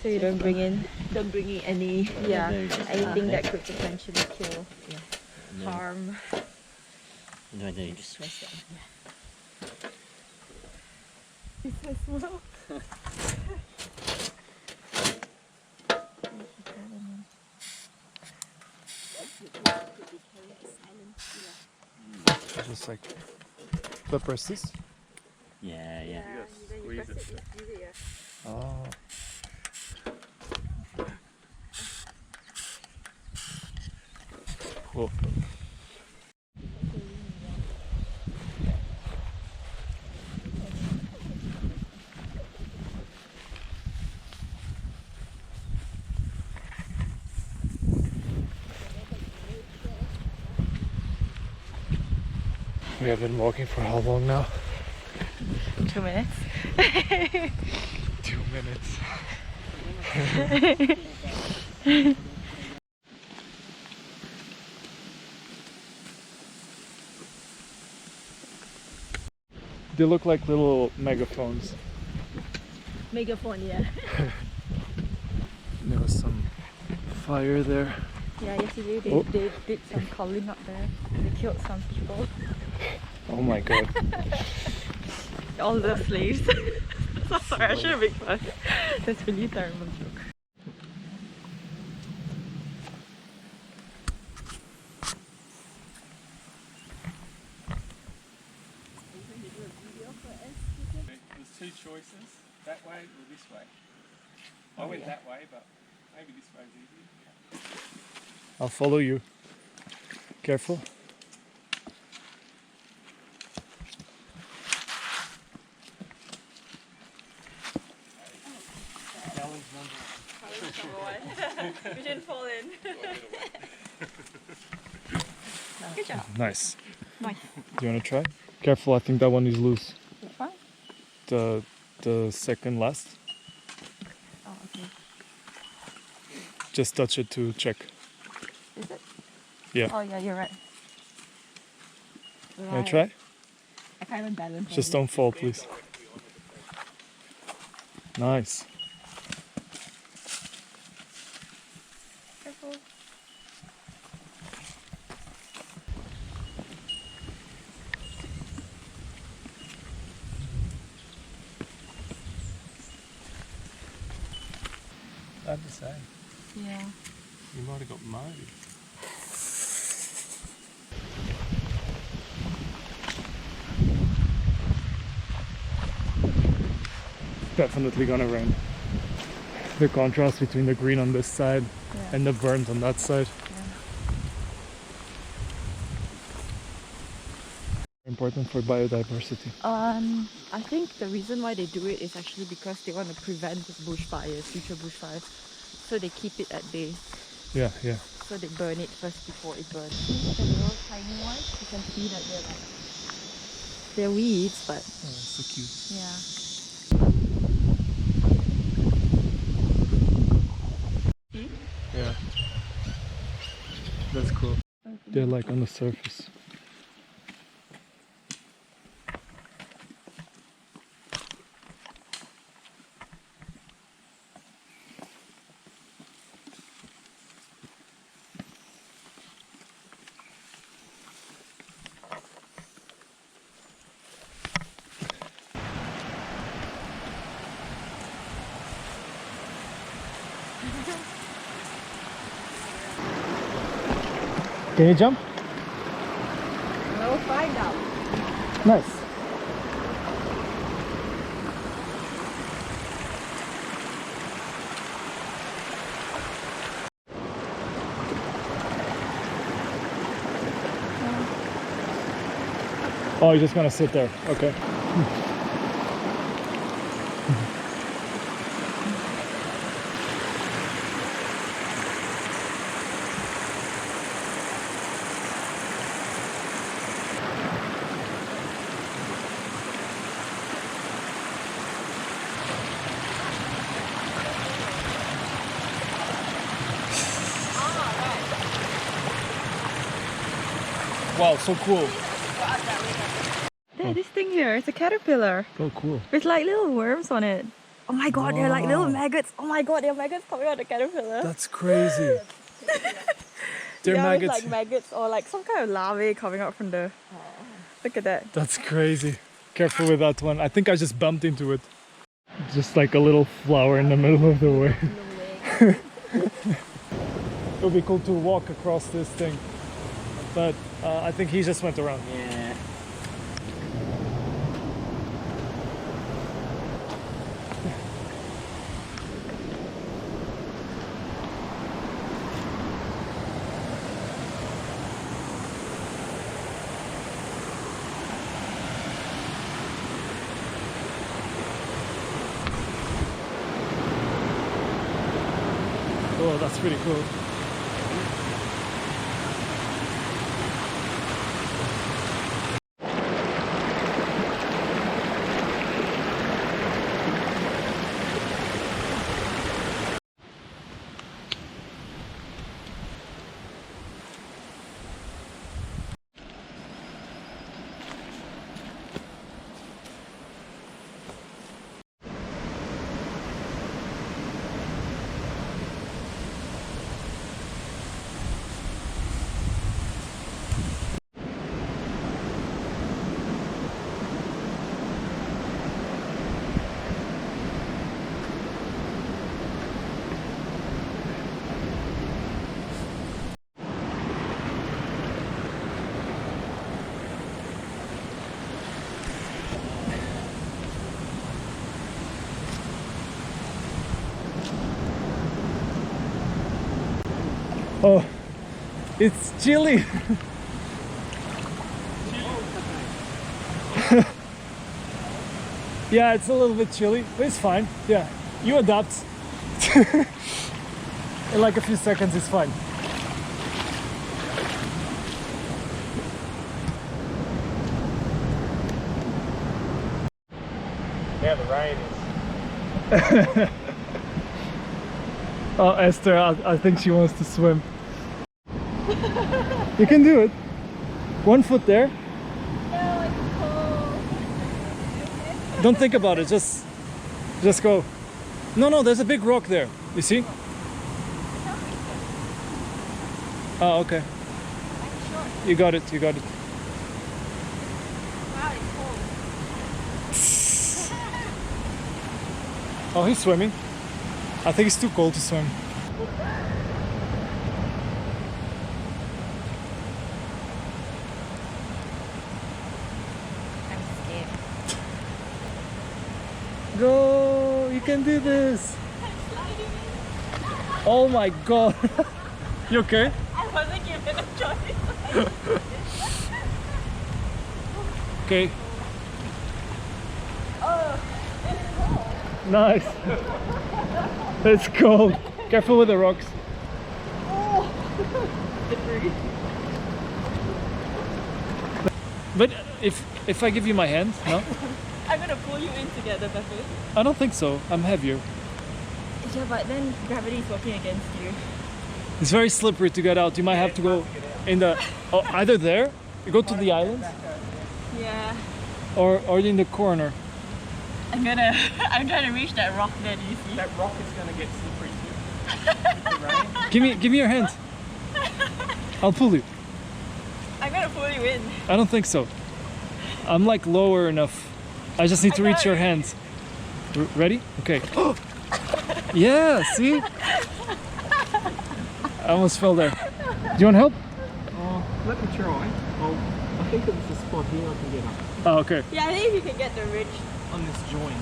So you don't bring in any anything that could potentially kill, harm. No, you just press that. It's so small. Just like press this. Yeah. You press it, Oh. Cool. We have been walking for how long now? 2 minutes. 2 minutes. They look like little megaphones. Megaphone, yeah. There was some fire there. Yeah, yesterday they did some culling up there. They killed some people. Oh my god. All the slaves. So sorry, I shouldn't make fun. That's really terrible joke. There's two choices, that way or this way. I went that way, but maybe this way is easier. I'll follow you. Careful. We didn't fall in. Good job. Nice. Nice. Do you want to try? Careful, I think that one is loose. Which one? The second last. Oh, okay. Just touch it to check. Is it? Yeah. Oh, yeah, you're right. Want to try? I can't even balance. Just don't fall, please. Nice. Careful. Hard to say. Yeah. You might have got mowed. Definitely gonna rain. The contrast between the green on this side and the burnt on that side. Important for biodiversity. I think the reason why they do it is actually because they want to prevent bushfires, future bushfires. So they keep it at bay. Yeah. So they burn it first before it burns. The little tiny ones, you can see that they're weeds, but so cute. yeah. Yeah. That's cool. They're like on the surface. Can you jump? We'll find out. Nice. Oh, you're just gonna sit there. Okay. Wow, so cool. There, this thing here, it's a caterpillar. Oh, cool. With like little worms on it. Oh my god, they're like little maggots. Oh my god, they're maggots coming out of the caterpillar. That's crazy. They're yeah, maggots. It's like maggots or like some kind of larvae coming out from the... Look at that. That's crazy. Careful with that one. I think I just bumped into it. Just like a little flower in the middle of the way. It would be cool to walk across this thing. But I think he just went around. Yeah. Oh, that's pretty cool. Oh, it's chilly. Yeah, it's a little bit chilly, but it's fine. Yeah, you adapt. In like a few seconds, it's fine. Yeah, the rain is. Oh, Esther, I think she wants to swim. You can do it. 1 foot there. Don't think about it. Just go. No, there's a big rock there. You see? Oh, okay. You got it. You got it. Oh, he's swimming. I think it's too cold to swim. I'm scared. Go! You can do this! Oh my god! You okay? I wasn't given a choice. Okay. Oh, Nice. It's cold. Careful with the rocks. But if I give you my hand, no? I'm gonna pull you in together, Pepe. I don't think so. I'm heavier. Yeah, but then gravity is working against you. It's very slippery to get out. You might have to go in the either there, you go to the island, Yeah. or in the corner. I'm trying to reach that rock there, do you see? That rock is going to get slippery too. With the rain. Give me your hand. I'll pull you. I'm gonna pull you in. I don't think so. I'm like lower enough. I just need to reach your hand. Ready? Okay. Yeah, see? I almost fell there. Do you want help? Oh, let me try. Oh, I think there's a spot here I can get up. Oh, okay. Yeah, I think if you can get the ridge. On this joint.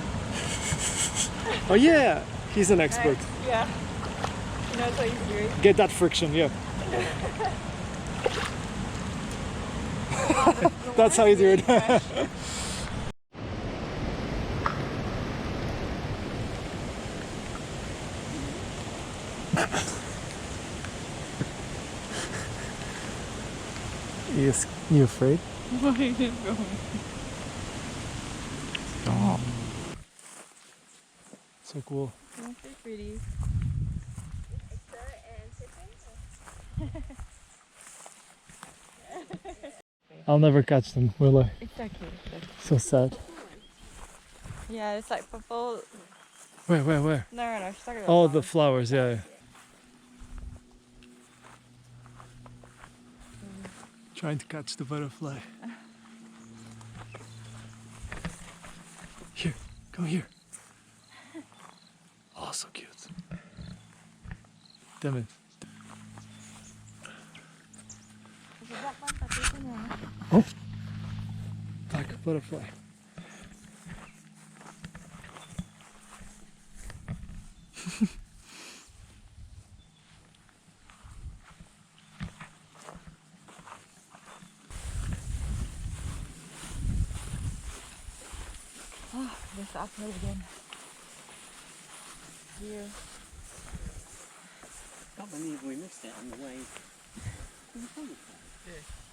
Oh yeah, he's an expert. Yeah. He knows what he's doing. Get that friction, yeah. That's how you do it. You afraid? Why is it going? Oh. So cool. That's so pretty. I'll never catch them, will I? It's okay. So sad. Yeah, it's like purple Where? No, she's talking about Oh, the flowers, yeah. Trying to catch the butterfly. Here, come here. Oh, so cute. Damn it. Oh, black butterfly. Oh, there's the uphill again. Here. Can't believe we missed it on the way. Yeah.